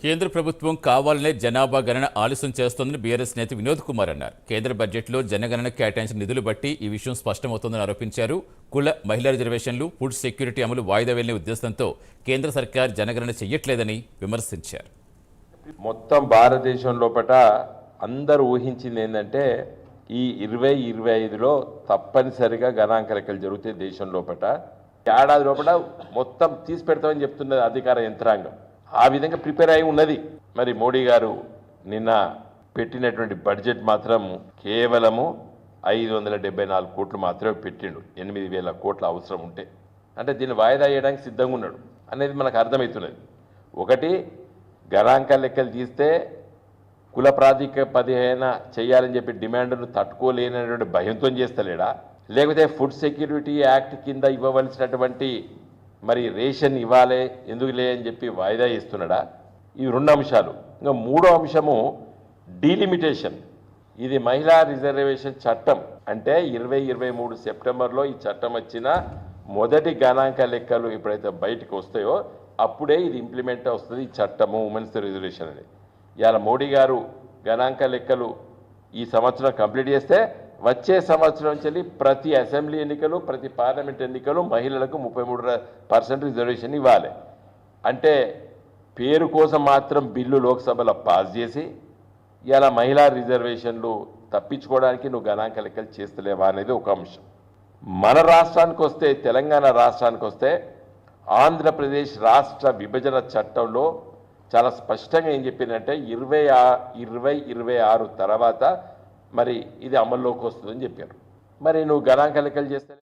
కేంద్ర ప్రభుత్వం కావాలనే జనాభా గణన ఆలస్యం చేస్తోందని బీఆర్ఎస్ నేత వినోద్ కుమార్ అన్నారు. కేంద్ర బడ్జెట్లో జనగణన కేటాయించిన నిధులు బట్టి ఈ విషయం స్పష్టమవుతోందని ఆరోపించారు. కుల మహిళా రిజర్వేషన్లు, ఫుడ్ సెక్యూరిటీ అమలు వాయిదా వెళ్లే ఉద్దేశంతో కేంద్ర సర్కార్ జనగణన చెయ్యట్లేదని విమర్శించారు. మొత్తం భారతదేశం లోపల అందరూ ఊహించింది ఏంటంటే ఈ 2025లో తప్పనిసరిగా గణాంక లెక్కలు జరుగుతాయి. దేశం లోపల ఏడాది లోపల మొత్తం తీసి పెడతామని చెప్తున్నది అధికార యంత్రాంగం. ఆ విధంగా ప్రిపేర్ అయి ఉన్నది. మరి మోడీ గారు నిన్న పెట్టినటువంటి బడ్జెట్ మాత్రం కేవలము 574 కోట్లు మాత్రమే పెట్టిండు. 8,000 కోట్ల అవసరం ఉంటే అంటే దీన్ని వాయిదా వేయడానికి సిద్ధంగా ఉన్నాడు అనేది మనకు అర్థమవుతున్నది. ఒకటి, గణాంక లెక్కలు తీస్తే కుల ప్రాతిపదికన చేయాలని చెప్పి డిమాండ్ను తట్టుకోలేనటువంటి భయంతో చేస్తలేడా, లేకపోతే ఫుడ్ సెక్యూరిటీ యాక్ట్ కింద ఇవ్వవలసినటువంటి మరి రేషన్ ఇవ్వాలి ఎందుకులే అని చెప్పి వాయిదా ఇస్తున్నాడా? ఇవి 2 అంశాలు. ఇంకా 3వ అంశము డీలిమిటేషన్. ఇది మహిళా రిజర్వేషన్ చట్టం. అంటే 2023 సెప్టెంబర్లో ఈ చట్టం వచ్చిన మొదటి గణాంక లెక్కలు ఎప్పుడైతే బయటకు వస్తాయో అప్పుడే ఇది ఇంప్లిమెంట్ వస్తుంది ఈ చట్టము ఉమెన్స్ రిజర్వేషన్ అనేది. ఇవాళ మోడీ గారు గణాంక లెక్కలు ఈ సంవత్సరం కంప్లీట్ చేస్తే వచ్చే సంవత్సరం నుంచి ప్రతి అసెంబ్లీ ఎన్నికలు, ప్రతి పార్లమెంట్ ఎన్నికలు మహిళలకు 33% రిజర్వేషన్ ఇవ్వాలి. అంటే పేరు కోసం మాత్రం బిల్లు లోక్సభలో పాస్ చేసి ఇలా మహిళా రిజర్వేషన్లు తప్పించుకోవడానికి నువ్వు గణాంక లెక్కలు చేస్తలేవా అనేది ఒక అంశం. మన రాష్ట్రానికి వస్తే, తెలంగాణ రాష్ట్రానికి వస్తే ఆంధ్రప్రదేశ్ రాష్ట్ర విభజన చట్టంలో చాలా స్పష్టంగా ఏం చెప్పిందంటే 2026 తర్వాత మరి ఇది అమల్లోకి వస్తుందని చెప్పారు. మరి నువ్వు గణాంక లెక్కలు చేస్తే